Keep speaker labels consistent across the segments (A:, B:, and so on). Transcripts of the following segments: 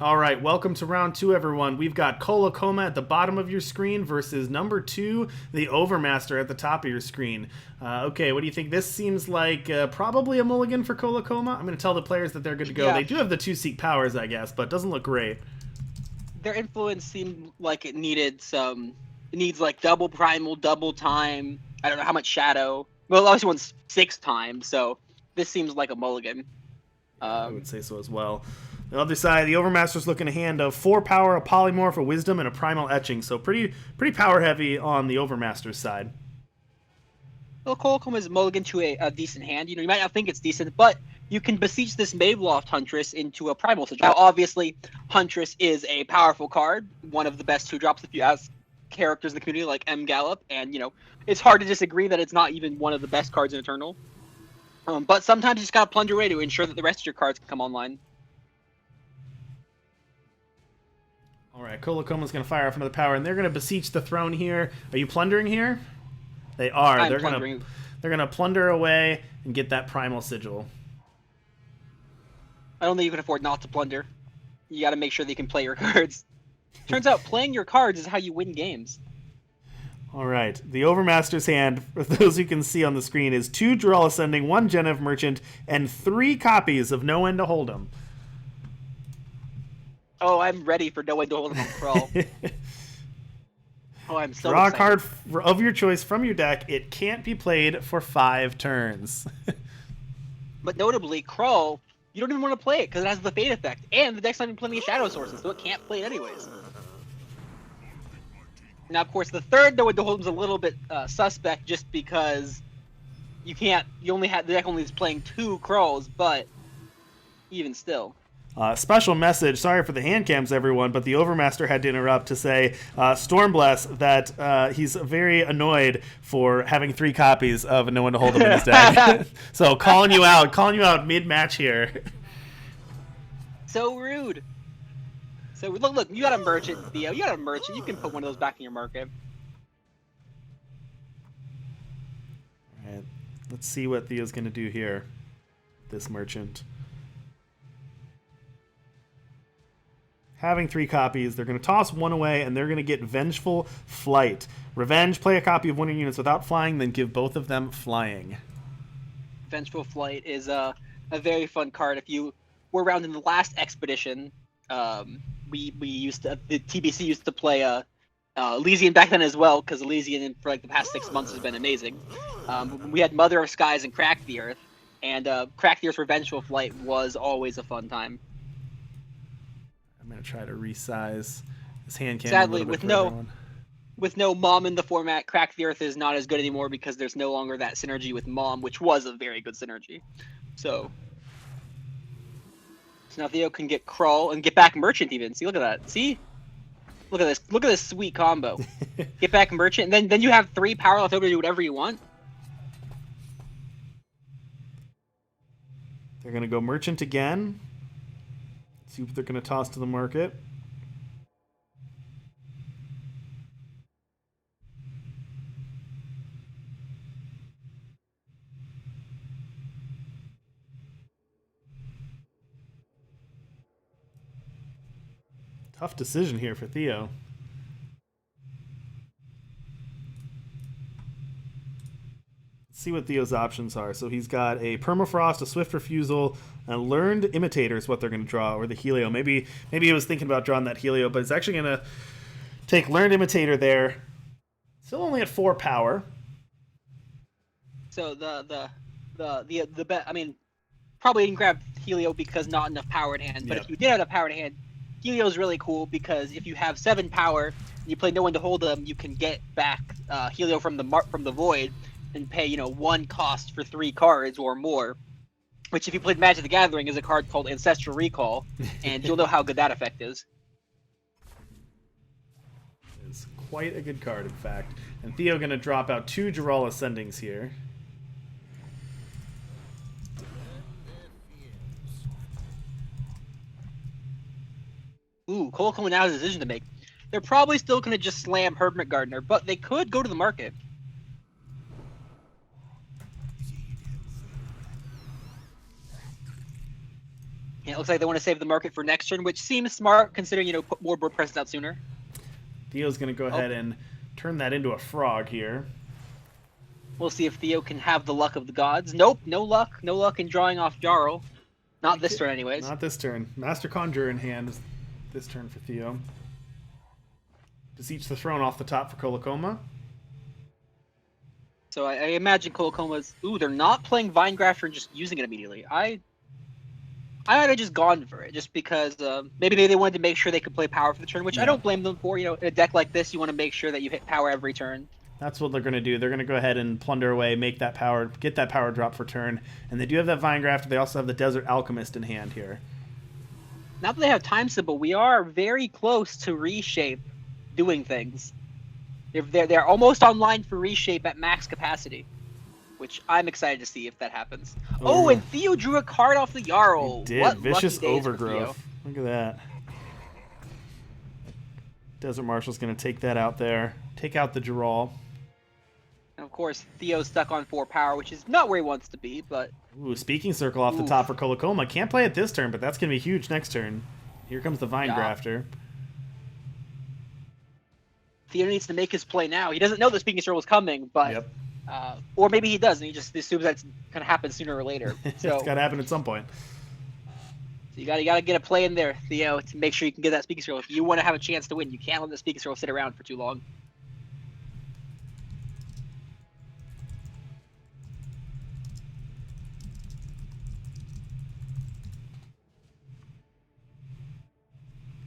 A: All right, welcome to round two, everyone. We've got colacoma at the bottom of your screen versus number two, the overmaster at the top of your screen. Okay, what do you think? This seems like probably a mulligan for colacoma. I'm going to tell the players that they're good to go.
B: Yeah,
A: They do have the two-seek powers, I guess, but doesn't look great.
B: their influence seemed like it needed some. It needs like double primal, double time. I don't know how much shadow. Well, obviously one's 6 times, so this seems like a mulligan.
A: I would
B: Um,
A: say so as well. The other side, the Overmaster's looking a hand of 4 power, a polymorph, a wisdom, and a primal etching. So pretty power heavy on the Overmaster's side.
B: well, Colacom is mulligan to a decent hand. You might not think it's decent, but you can beseech this Maveloft Huntress into a primal situation. Now, obviously, Huntress is a powerful card, one of the best 2-drops if you ask characters in the community like M. Gallop, and it's hard to disagree that it's not even one of the best cards in Eternal. But sometimes you just gotta plunder away to ensure that the rest of your cards can come online.
A: All right, Colacoma's going to fire off another power, and they're going to beseech the throne here. Are you plundering here? They are.
B: I'm
A: They're
B: plundering.
A: gonna plunder away and get that primal sigil.
B: I don't think you can afford not to plunder. You gotta make sure that you can play your cards. Turns out playing your cards is how you win games.
A: All right, the Overmaster's hand, for those who can see on the screen, is 2 Dural Ascending, 1 Genev Merchant, and 3 copies of No End to Hold'em.
B: Oh, I'm ready for no one to hold them on crawl. Oh, I'm so
A: Draw a
B: excited.
A: card of your choice from your deck. It can't be played for 5 turns.
B: But notably, Crawl, you don't even want to play it because it has the fade effect, and the deck's not even playing any shadow sources, so it can't play it anyways. Now, of course, the third No One to Hold'em's a little bit suspect just because you can't. The deck only is playing 2 Crawls, but even still.
A: Special message, sorry for the hand cams, everyone, but the Overmaster had to interrupt to say, Stormbless, that he's very annoyed for having 3 copies of No One to Hold Him in his deck. So calling you out mid-match here.
B: So rude. So look, you got a merchant, Theo. You got a merchant. You can put one of those back in your market.
A: All right, let's see what Theo's going to do here. This merchant. Having 3 copies, they're going to toss 1 away, and they're going to get Vengeful Flight. Revenge, play a copy of one of your units without flying, then give both of them flying.
B: Vengeful Flight is a very fun card. If you were around in the last expedition, we used to the TBC used to play Elysian back then as well, because Elysian for like the past 6 months has been amazing. We had Mother of Skies and Crack the Earth, and Crack the Earth's Revengeful Flight was always a fun time.
A: I'm going to try to resize this hand cam
B: Sadly,
A: a little bit
B: with
A: for
B: no
A: everyone.
B: with no Mom in the format, Crack the Earth is not as good anymore because there's no longer that synergy with Mom, which was a very good synergy. So now Theo can get Crawl and get back Merchant even. See, look at that. See? Look at this. Look at this sweet combo. Get back Merchant, and then you have 3 power left over to do whatever you want.
A: They're going to go Merchant again. See what they're going to toss to the market. Tough decision here for Theo. Let's see what Theo's options are. So he's got a Permafrost, a Swift Refusal, a Learned Imitator is what they're going to draw, or the Helio. Maybe he was thinking about drawing that Helio, but it's actually going to take Learned Imitator there. Still only at 4 power.
B: So the bet. I mean, probably didn't grab Helio because not enough power in hand. But
A: Yep.
B: if you did have enough power in hand, Helio's really cool because if you have 7 power and you play no one to hold them, you can get back Helio from the void and pay 1 cost for 3 cards or more. Which, if you played Magic the Gathering, is a card called Ancestral Recall, and you'll know how good that effect is.
A: It's quite a good card, in fact. And Theo going to drop out 2 Dural Ascendings here.
B: Ooh, Colacoma now has a decision to make. They're probably still going to just slam Hermit Gardener, but they could go to the market. Yeah, it looks like they want to save the market for next turn, which seems smart considering, put more board presence out sooner.
A: Theo's going to go ahead and turn that into a frog here.
B: We'll see if Theo can have the luck of the gods. Nope, no luck. No luck in drawing off Jarl. Not this turn, anyways.
A: Not this turn. Master Conjurer in hand is this turn for Theo. Beseech the Throne off the top for colacoma.
B: So I imagine colacoma's... Ooh, they're not playing Vinegrafter and just using it immediately. I might have just gone for it, just because maybe they wanted to make sure they could play power for the turn, which I don't blame them for. In a deck like this, you want to make sure that you hit power every turn.
A: That's what they're going to do. They're going to go ahead and plunder away, make that power, get that power drop for turn. And they do have that Vinegrafter. They also have the Desert Alchemist in hand here.
B: Now that they have Time Symbol, we are very close to Reshape doing things. They're almost online for Reshape at max capacity, which I'm excited to see if that happens. Oh, and Theo drew a card off the Jarl.
A: He did.
B: What
A: Vicious
B: lucky days for
A: Overgrowth.
B: Theo.
A: Look at that. Desert Marshal's going to take that out there. Take out the Jarl.
B: And of course, Theo's stuck on 4 power, which is not where he wants to be, but...
A: Ooh, Speaking Circle off the top for colacoma. Can't play it this turn, but that's going to be huge next turn. Here comes the Vinegrafter.
B: Theo needs to make his play now. He doesn't know the Speaking Circle is coming, but... or maybe he does, and he just assumes that's going to happen sooner or later. So
A: it's got to happen at some point.
B: So you got to get a play in there, Theo, to make sure you can get that Speaking Circle. If you want to have a chance to win, you can't let the Speaking Circle sit around for too long.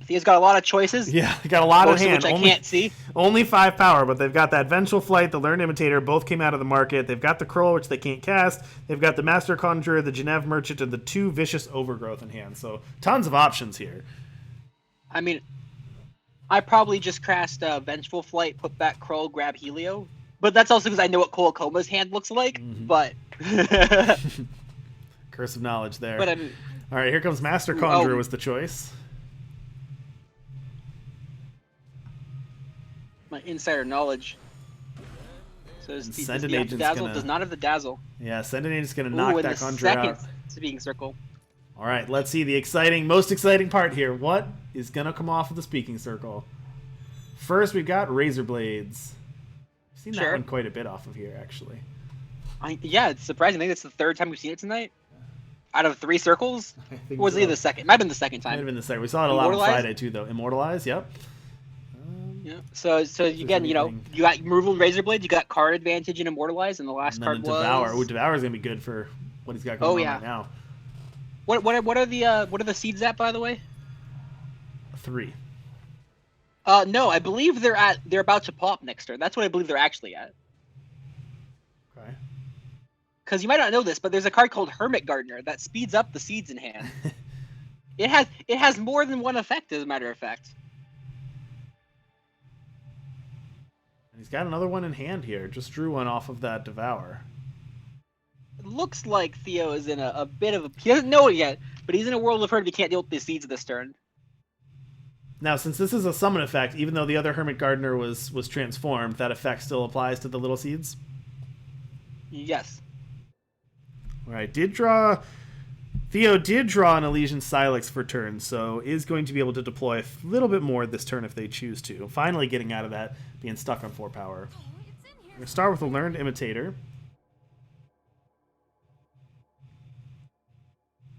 B: Theo's got a lot of choices.
A: Yeah, they got a lot in hand.
B: Which I can't see.
A: Only 5 power, but they've got that Vengeful Flight, the Learned Imitator, both came out of the market. They've got the Kroll, which they can't cast. They've got the Master Conjurer, the Geneve Merchant, and the 2 Vicious Overgrowth in hand. So tons of options here.
B: I mean, I probably just cast Vengeful Flight, put back Kroll, grab Helio. But that's also because I know what Colacoma's hand looks like. But
A: Curse of Knowledge there.
B: But I mean,
A: all right, here comes Master Conjurer was the choice.
B: My insider knowledge. So does he have the Dazzle? Does not have the Dazzle.
A: Yeah, Send an Agent's going to knock that Conjurer out.
B: Speaking Circle.
A: All right, let's see the most exciting part here. What is going to come off of the Speaking Circle? First, we've got Razor Blades. I've seen that one quite a bit off of here, actually.
B: Yeah, it's surprising. I think it's the 3rd time we've seen it tonight. Out of 3 circles? Or was it the second? It might have been the 2nd time.
A: Might have been the 2nd. We saw it a lot on Friday, too, though. Immortalize, yep.
B: Yeah. So again, you got removal Razor Blades, you got card advantage in Immortalize, and the last card was
A: Devour. Ooh, Devour is gonna be good for what he's got going on right now.
B: What are the seeds at, by the way?
A: 3.
B: No, I believe they're about to pop next turn. That's what I believe they're actually at.
A: Okay.
B: Because you might not know this, but there's a card called Hermit Gardener that speeds up the seeds in hand. It has more than one effect, as a matter of fact.
A: He's got another one in hand here. Just drew one off of that Devour.
B: It looks like Theo is in a bit of a... He doesn't know it yet, but he's in a world of hurt. He can't deal with the seeds this turn.
A: Now, since this is a summon effect, even though the other Hermit Gardener was transformed, that effect still applies to the little seeds?
B: Yes.
A: All right, Theo did draw an Elysian Silex for turn, so is going to be able to deploy a little bit more this turn if they choose to. Finally getting out of that, being stuck on 4 power. We're going to start with a Learned Imitator.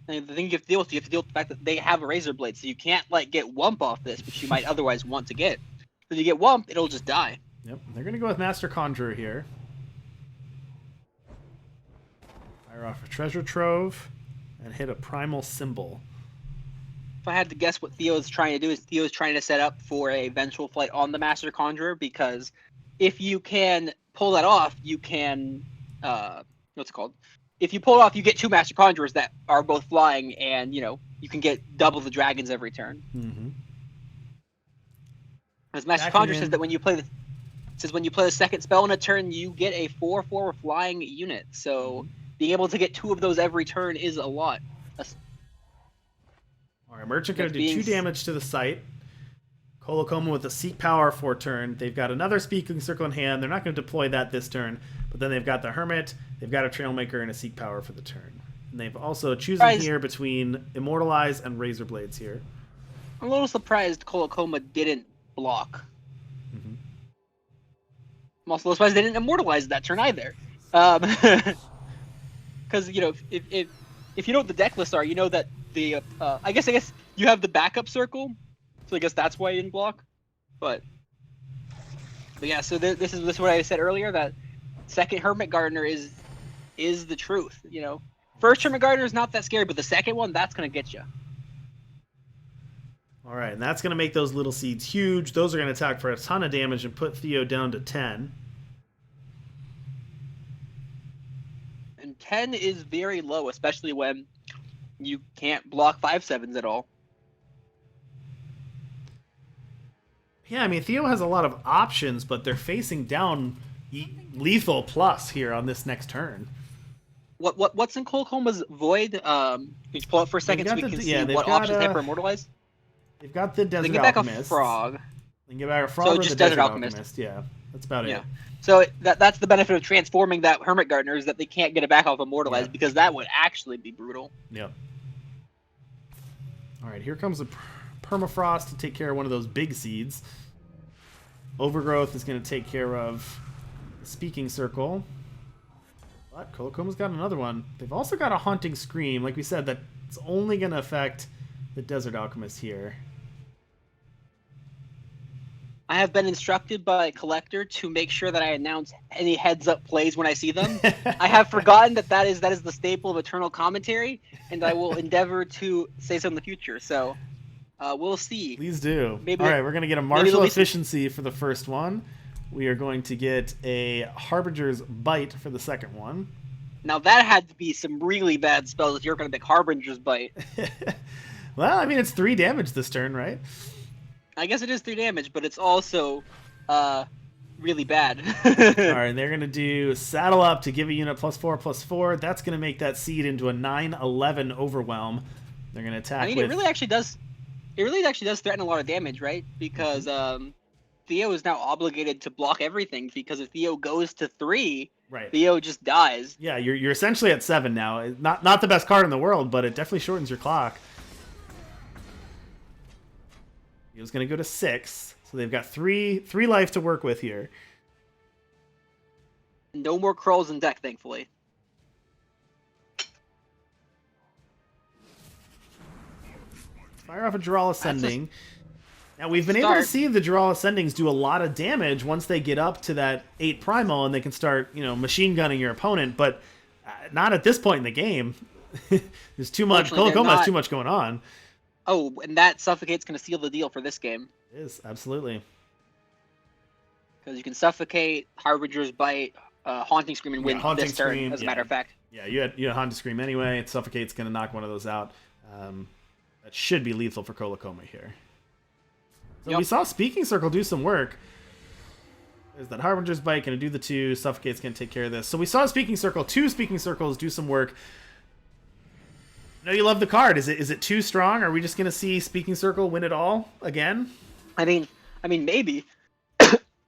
B: And the thing you have to deal with the fact that they have a Razor Blade, so you can't get Wump off this, which you might otherwise want to get. If you get Wump, it'll just die.
A: Yep, they're going to go with Master Conjurer here. Fire off a Treasure Trove. And hit a Primal Symbol.
B: If I had to guess what Theo's trying to do, is Theo's trying to set up for a Vengeful Flight on the Master Conjurer, because if you can pull that off, you can... what's it called? If you pull it off, you get 2 Master Conjurers that are both flying, and, you can get double the dragons every turn.
A: Mm-hmm.
B: As Master Conjurer says that when you play the... when you play the 2nd spell in a turn, you get a 4/4 flying unit, so... Being able to get 2 of those every turn is a lot.
A: All right, Merchant going to do 2 damage to the site. Colacoma with a Seek Power for turn. They've got another Speaking Circle in hand. They're not going to deploy that this turn, but then they've got the Hermit, they've got a Trailmaker, and a Seek Power for the turn. And they've also chosen
B: Surprised-
A: here between Immortalize and Razor Blades here.
B: I'm a little surprised colacoma didn't block.
A: Mhm.
B: I'm also surprised they didn't immortalize that turn either. Because you know, if you know what the deck lists are, you know that the I guess you have the backup circle, so I guess that's why you didn't block. But yeah, so this is what I said earlier, that second Hermit Gardener is the truth. You know, first Hermit Gardener is not that scary, but the second one, that's gonna get you.
A: All right, and that's going to make those little seeds huge. Those are going to attack for a ton of damage and put Theo down to 10.
B: And 10 is very low, especially when you can't block 5/7s at all.
A: Yeah, I mean, Theo has a lot of options, but they're facing down lethal plus here on this next turn.
B: What's in Colacoma's Void? Can you pull it for a second so we can see what options they have for Immortalize?
A: They've got the Desert
B: They get back
A: Alchemist.
B: a frog.
A: They can get back a frog
B: So
A: or
B: just
A: the
B: Desert
A: Desert
B: Alchemist.
A: Alchemist. Yeah, that's about it.
B: So that's the benefit of transforming that Hermit Gardener, is that they can't get it back off Immortalize, because that would actually be brutal.
A: Yep. All right, here comes the Permafrost to take care of one of those big seeds. Overgrowth is going to take care of the Speaking Circle. But Colacoma's got another one. They've also got a Haunting Scream. Like we said, that's only going to affect the Desert Alchemist here.
B: I have been instructed by Collector to make sure that I announce any heads-up plays when I see them. I have forgotten that is the staple of Eternal Commentary, and I will endeavor to say so in the future. So, we'll see.
A: Please do.
B: Maybe
A: All right, we're going to get a Martial Efficiency for the first one. We are going to get a Harbinger's Bite for the second one.
B: Now, that had to be some really bad spells if you're going to pick Harbinger's Bite.
A: Well, I mean, it's 3 damage this turn, right?
B: I guess it is 3 damage, but it's also really bad.
A: All right, they're going to do Saddle Up to give a unit +4/+4. That's going to make that seed into a 9/11 Overwhelm. They're going to attack
B: it really actually does threaten a lot of damage, right? Because Theo is now obligated to block everything, because if Theo goes to 3,
A: right,
B: Theo just dies.
A: Yeah, you're essentially at 7 now. Not the best card in the world, but it definitely shortens your clock. He was going to go to 6, so they've got 3 life to work with here.
B: No more Krulls in deck, thankfully.
A: Fire off a Dural Ascending. Now, we've been able to see the Dural Ascendings do a lot of damage once they get up to that 8 primal, and they can start, machine gunning your opponent, but not at this point in the game. There's too much. Colacoma has too much going on.
B: Oh, and that Suffocate's going to seal the deal for this game.
A: It is, absolutely.
B: Because you can Suffocate, Harbinger's Bite, Haunting Scream, and win this turn, as a matter of fact.
A: Yeah, you had Haunting Scream anyway. Suffocate's going to knock one of those out. That should be lethal for Colacoma here. So we saw Speaking Circle do some work. There's that Harbinger's Bite, going to do the 2. Suffocate's going to take care of this. So we saw Speaking Circle, 2 Speaking Circles do some work. I know you love the card. Is it too strong? Are we just going to see Speaking Circle win it all again?
B: I mean, maybe.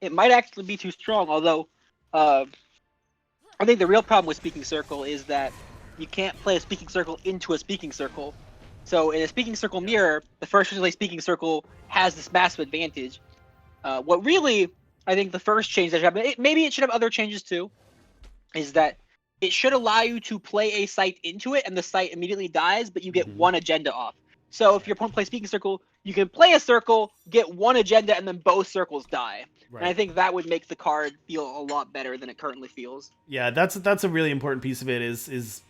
B: It might actually be too strong, although I think the real problem with Speaking Circle is that you can't play a Speaking Circle into a Speaking Circle. So in a Speaking Circle mirror, the first play Speaking Circle has this massive advantage. What really, I think the first change that should happen, maybe it should have other changes too, is that it should allow you to play a site into it, and the site immediately dies, but you get 1 agenda off. So if your opponent plays Speaking Circle, you can play a circle, get 1 agenda, and then both circles die. Right. And I think that would make the card feel a lot better than it currently feels.
A: Yeah, that's a really important piece of it, is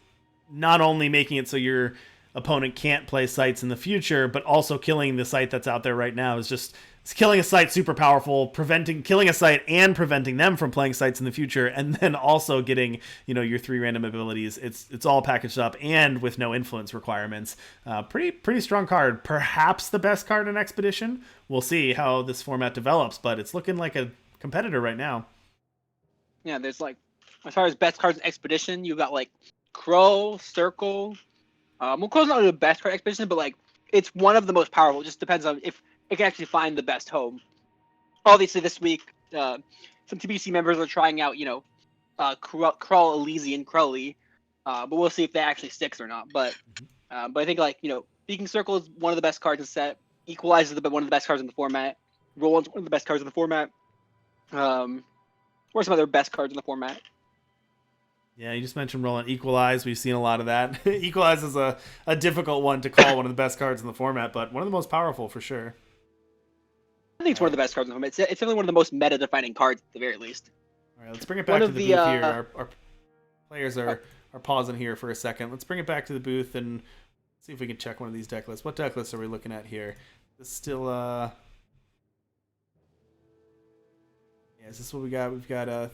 A: not only making it so your opponent can't play sites in the future, but also killing the site that's out there right now is just... It's killing a site super powerful, killing a site and preventing them from playing sites in the future, and then also getting, your 3 random abilities. It's all packaged up and with no influence requirements. Pretty strong card. Perhaps the best card in Expedition. We'll see how this format develops, but it's looking like a competitor right now.
B: Yeah, there's as far as best cards in Expedition, you've got Crow, Circle. Well, Crow's not the best card in Expedition, but it's one of the most powerful. It just depends on if it can actually find the best home. Obviously, this week, some TBC members are trying out, Crawl Elysian Crowley, but we'll see if that actually sticks or not. But I think like Speaking Circle is one of the best cards in the set. Equalize is one of the best cards in the format. Roland's one of the best cards in the format. What are some other best cards in the format?
A: Yeah, you just mentioned Roland. Equalize, we've seen a lot of that. Equalize is a difficult one to call one of the best cards in the format, but one of the most powerful for sure.
B: I think it's one of the best cards in the format. It's definitely one of the most meta-defining cards at the very least.
A: All right, let's bring it back to the booth here. Our players are pausing here for a second. Let's bring it back to the booth and see if we can check one of these deck lists. What deck lists are we looking at here? This is still yeah, is this what we got? We've got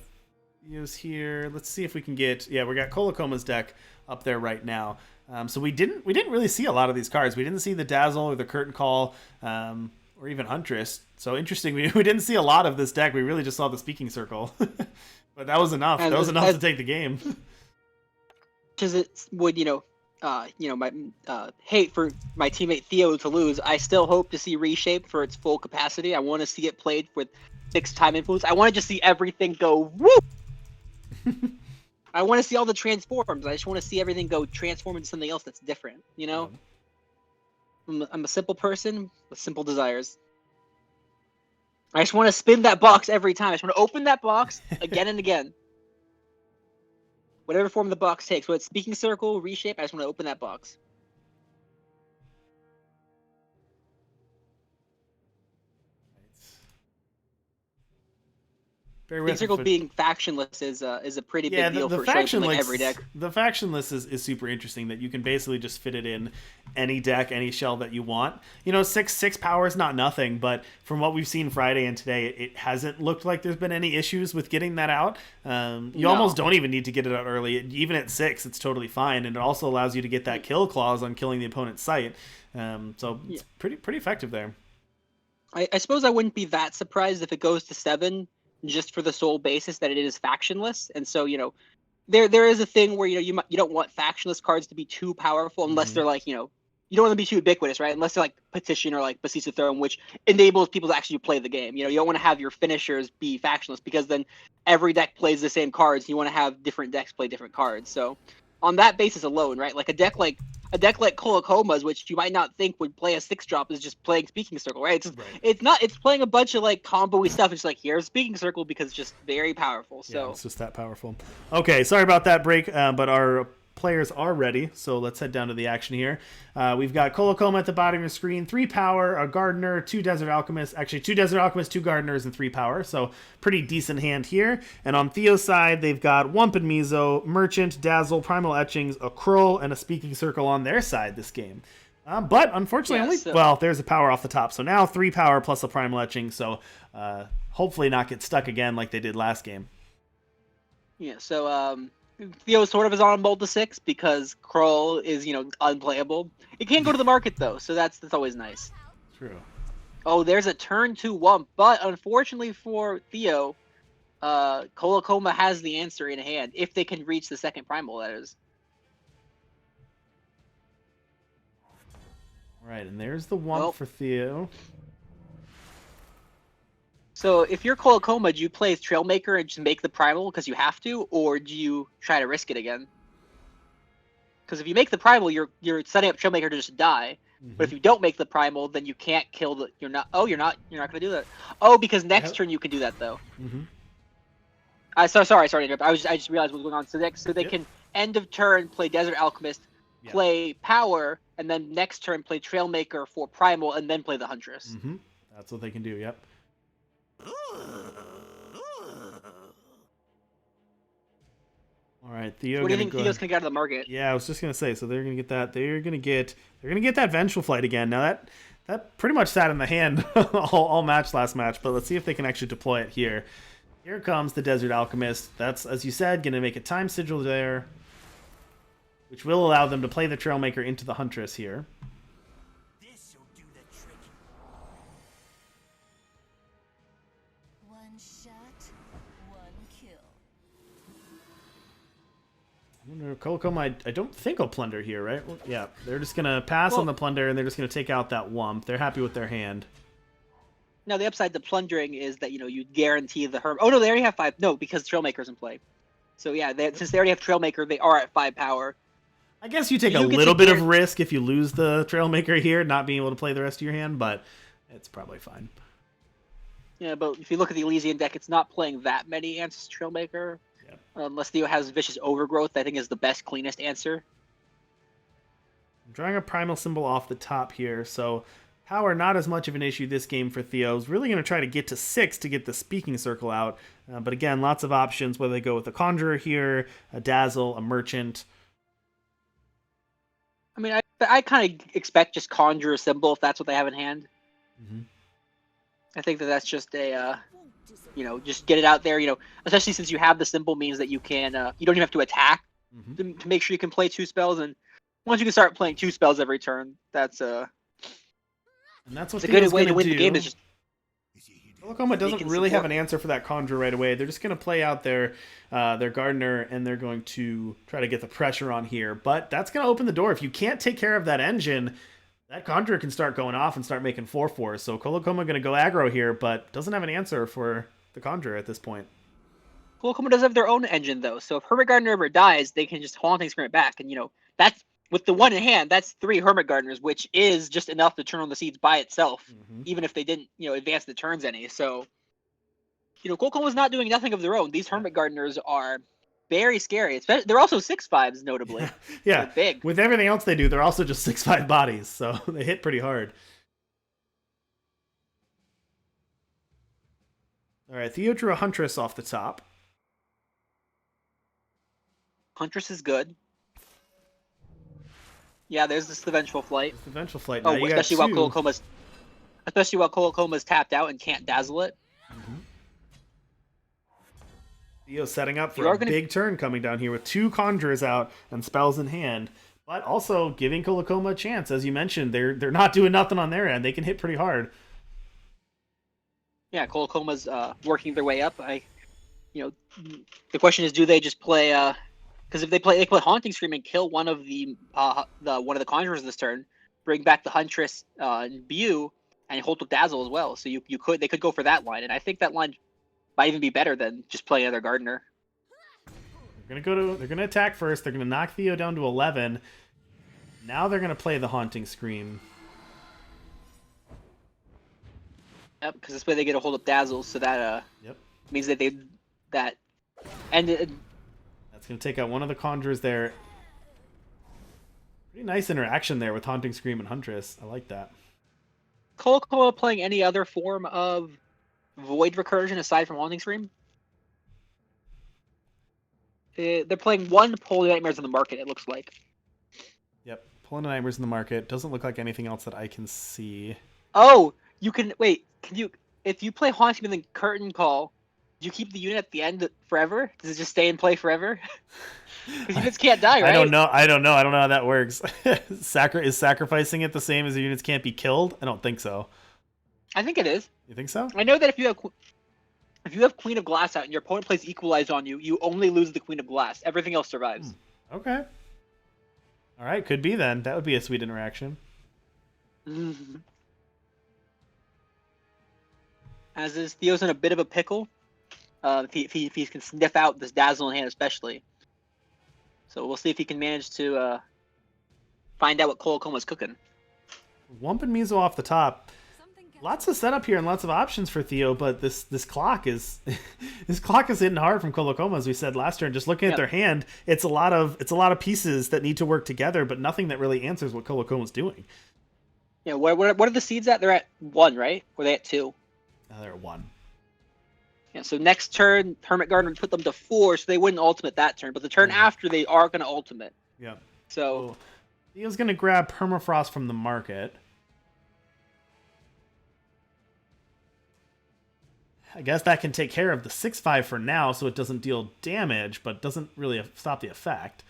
A: Theo's here. Let's see if we can get we got Colacoma's deck up there right now. So we didn't really see a lot of these cards. We didn't see the Dazzle or the Curtain Call, or even Huntress. So interesting, we didn't see a lot of this deck. We really just saw the Speaking Circle. But that was enough. That was enough to take the game.
B: Because it would, my hate for my teammate Theo to lose. I still hope to see Reshape for its full capacity. I want to see it played with 6 time influence. I want to just see everything go woo. I want to see all the transforms. I just want to see everything go transform into something else that's different. I'm a simple person with simple desires. I just want to spin that box every time. I just want to open that box again and again. Whatever form the box takes, whether it's Speaking Circle, Reshape, I just want to open that box. Speaking Circle being factionless is a pretty big deal for showing like every deck.
A: The factionless is super interesting that you can basically just fit it in any deck, any shell that you want. 6 power is not nothing, but from what we've seen Friday and today, it hasn't looked like there's been any issues with getting that out. You almost don't even need to get it out early. Even at 6, it's totally fine, and it also allows you to get that kill clause on killing the opponent's site. So it's pretty effective there.
B: I suppose I wouldn't be that surprised if it goes to 7. Just for the sole basis that it is factionless, and so there is a thing where you don't want factionless cards to be too powerful unless they're like you don't want them to be too ubiquitous, right? Unless they're like Petition or like Beseech the Throne, which enables people to actually play the game. You don't want to have your finishers be factionless because then every deck plays the same cards. You want to have different decks play different cards. So on that basis alone, right? Like a deck like Colacoma's, which you might not think would play a 6-drop, is just playing Speaking Circle, right? It's playing a bunch of like combo-y stuff. It's like, here's Speaking Circle because it's just very powerful. So
A: it's just that powerful. Okay, sorry about that break, but our players are ready, so let's head down to the action here. We've got Colacoma at the bottom of your screen, 3 power, a Gardener, 2 Desert Alchemists, actually 2 Desert Alchemists, 2 Gardeners, and 3 power, so pretty decent hand here. And on Theo's side, they've got Wump and Mizo, Merchant, Dazzle, Primal Etchings, a Krull, and a Speaking Circle on their side this game. But unfortunately, there's a power off the top, so now 3 power plus a Primal Etching, so hopefully not get stuck again like they did last game.
B: Yeah, so Theo sort of is on mold to 6 because Krull is, unplayable. It can't go to the market though, so that's always nice.
A: True.
B: Oh, there's a turn 2 Wump, but unfortunately for Theo, Colacoma has the answer in hand if they can reach the second primal. That is.
A: Right, and there's the Wump for Theo.
B: So if you're Colacoma, do you play Trailmaker and just make the primal because you have to, or do you try to risk it again? Because if you make the primal, you're setting up Trailmaker to just die. But if you don't make the primal, then you can't kill the. You're not gonna do that. Oh, because next turn you can do that though. Sorry to interrupt. I just realized what was going on. So they can end of turn play Desert Alchemist, play Power, and then next turn play Trailmaker for primal, and then play the Huntress.
A: That's what they can do. Yep. All right, Theo.
B: What do you think Theo's gonna get out of the market?
A: Yeah, I was just gonna say. So they're gonna get that. They're gonna get that Vengeful Flight again. Now that pretty much sat in the hand all match last match. But let's see if they can actually deploy it here. Here comes the Desert Alchemist. That's, as you said, gonna make a Time Sigil there, which will allow them to play the Trailmaker into the Huntress here.
C: This'll do the trick. One shot, one kill.
A: Colacoma, I don't think will plunder here, right? Well, yeah, they're just going to pass on the plunder, and they're just going to take out that Wump. They're happy with their hand.
B: Now, the upside to plundering is that, you guarantee the Herb. Oh, no, they already have 5. No, because Trailmaker's in play. So yeah, since they already have Trailmaker, they are at 5 power.
A: I guess you take a
B: You get
A: little
B: to
A: bit of
B: gear-
A: risk if you lose the Trailmaker here, not being able to play the rest of your hand, but it's probably fine.
B: Yeah, but if you look at the Elysian deck, it's not playing that many answers to Trailmaker.
A: Yep.
B: Unless Theo has Vicious Overgrowth, I think is the best, cleanest answer.
A: I'm drawing a primal symbol off the top here, so power not as much of an issue this game for Theo's. Really going to try to get to 6 to get the Speaking Circle out. But again, lots of options, whether they go with a Conjurer here, a Dazzle, a Merchant.
B: I mean, I kind of expect just Conjure a symbol if that's what they have in hand.
A: Mm-hmm.
B: I think that's just a, just get it out there. Especially since you have the symbol means that you can, you don't even have to attack to make sure you can play 2 spells. And once you can start playing 2 spells every turn, that's
A: and that's what
B: it's a good
A: Theo's
B: way to
A: gonna
B: win
A: do.
B: the game. Is just
A: Colacoma doesn't
B: can
A: really have
B: support.
A: an answer for that Conjure right away. They're just going to play out their Gardener, and they're going to try to get the pressure on here. But that's going to open the door. If you can't take care of that engine, that Conjurer can start going off and start making 4/4s. So Colacoma going to go aggro here, but doesn't have an answer for the Conjurer at this point.
B: Colacoma does have their own engine though, so if Hermit Gardener ever dies, they can just Haunting Scream it back, and that's with the one in hand. That's 3 Hermit Gardeners, which is just enough to turn on the seeds by itself, even if they didn't advance the turns any. So Colacoma's not doing nothing of their own. These Hermit Gardeners are very scary. They're also 6/5s, notably.
A: Yeah,
B: They're big.
A: with everything else they do, they're also just 6/5 bodies, so they hit pretty hard. All right, Theo drew a Huntress off the top.
B: Huntress is good. Yeah, there's this the Vengeful Flight.
A: It's the Vengeful Flight. Now you got
B: especially while
A: two.
B: Colacoma's tapped out and can't dazzle it.
A: Theo setting up
B: You
A: for
B: are
A: a
B: gonna-
A: big turn coming down here with 2 Conjurers out and spells in hand, but also giving Colacoma a chance. As you mentioned, they're not doing nothing on their end. They can hit pretty hard.
B: Yeah, Colacoma's working their way up. The question is, do they just play? Because if they play Haunting Scream and kill one of the Conjurers this turn, bring back the Huntress and Bew, and hold with Dazzle as well. So they could go for that line, and I think that line might even be better than just playing another Gardener.
A: They're gonna attack first. They're gonna knock Theo down to 11. Now they're gonna play the Haunting Scream.
B: Yep, because this way they get a hold of Dazzle, so that means that
A: That's gonna take out one of the Conjurers there. Pretty nice interaction there with Haunting Scream and Huntress. I like that.
B: Colacoma playing any other form of Void Recursion aside from Haunting Scream? They're playing 1 Polar Nightmares in the market, it looks like.
A: Yep, pulling Nightmares in the market. Doesn't look like anything else that I can see.
B: Oh, you can wait. If you play Haunting Scream and then Curtain Call, do you keep the unit at the end forever? Does it just stay in play forever? Because units can't die, right?
A: I don't know how that works. Is sacrificing it the same as the units can't be killed? I don't think so.
B: I think it is.
A: You think so?
B: I know that if you have Queen of Glass out and your opponent plays Equalize on you, you only lose the Queen of Glass. Everything else survives.
A: Okay. All right, could be then. That would be a sweet interaction.
B: As is, Theo's in a bit of a pickle. If he can sniff out this Dazzle in hand, especially. So we'll see if he can manage to find out what Colacoma's cooking.
A: Wump and Mizo off the top. Lots of setup here and lots of options for Theo, but this clock is this clock is hitting hard from Colacoma, as we said last turn. Just looking at their hand, it's a lot of pieces that need to work together, but nothing that really answers what Colacoma's doing.
B: Yeah, what are the seeds at? They're at 1, right? Or are they at 2?
A: They're at 1.
B: Yeah, so next turn, Hermit Gardener put them to 4, so they wouldn't ultimate that turn. But the turn after, they are going to ultimate.
A: Yeah.
B: So
A: Theo's going to grab Permafrost from the market. I guess that can take care of the 6/5 for now, so it doesn't deal damage, but doesn't really stop the effect.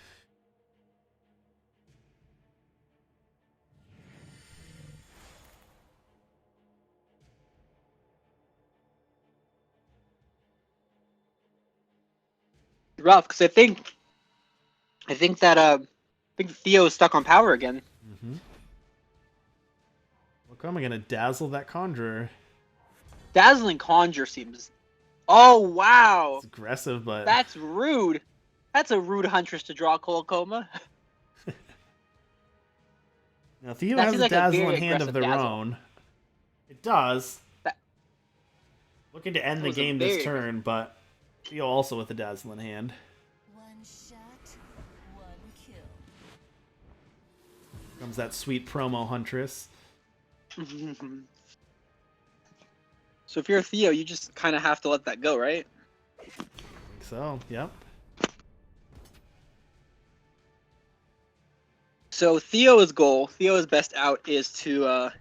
B: rough, because I think Theo is stuck on power again.
A: Look, I'm going to dazzle that Conjurer.
B: Dazzling Conjure seems. Oh wow,
A: It's aggressive, but
B: that's rude. That's a rude Huntress to draw colacoma.
A: Now Theo
B: That
A: has
B: seems
A: a
B: like a
A: dazzle
B: very
A: in hand of
B: aggressive
A: their
B: dazzle.
A: own. It does.
B: That-
A: Looking to end
B: That
A: the
B: was a
A: game this
B: very
A: turn, but Theo also with a dazzle in hand.
C: One shot, one kill.
A: Comes that sweet promo Huntress.
B: So if you're Theo, you just kind of have to let that go, right?
A: I think so, yep.
B: So Theo's goal, Theo's best out is to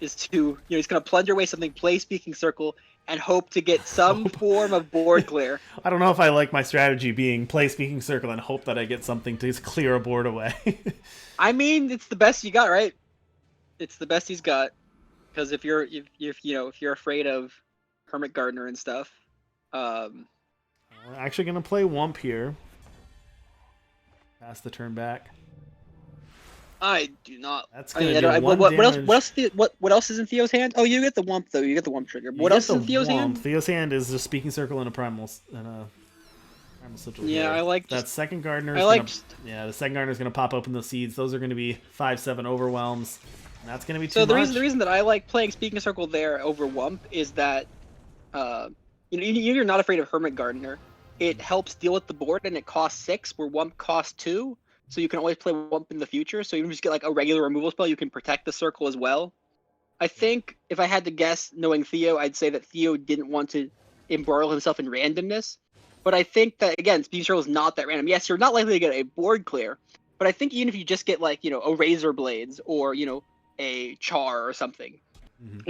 B: he's gonna plunder away something, play Speaking Circle, and hope to get some
A: Hope.
B: form of board clear.
A: I don't know if I like my strategy being play Speaking Circle and hope that I get something to clear a board away.
B: I mean, it's the best you got, right? It's the best he's got. Because if you're afraid of Hermit Gardener and stuff,
A: We're actually gonna play Wump here. Pass the turn back.
B: I do not.
A: That's
B: I
A: gonna
B: mean,
A: do one
B: what else?
A: damage.
B: What else is in Theo's hand? Oh, you get the Wump though. You get the Wump trigger.
A: You
B: What
A: get
B: else is
A: the
B: in Theo's
A: Wump.
B: hand?
A: Theo's hand is just Speaking Circle and a Primal Sigil.
B: Yeah,
A: here.
B: I like
A: that
B: just-
A: second Gardener.
B: I like.
A: The second Gardener is gonna pop open the seeds. Those are gonna be 5/7 overwhelms. And that's gonna be too
B: So the
A: much.
B: reason that I like playing Speaking Circle there over Wump is that, you're not afraid of Hermit Gardener. It helps deal with the board, and it costs 6, where Wump costs 2. So you can always play Wump in the future. So you just get like a regular removal spell. You can protect the circle as well. I think if I had to guess, knowing Theo, I'd say that Theo didn't want to embroil himself in randomness. But I think that, again, Speaking Circle is not that random. Yes, you're not likely to get a board clear. But I think even if you just get like, a Razor Blades or, a Char or something,
A: Mhm.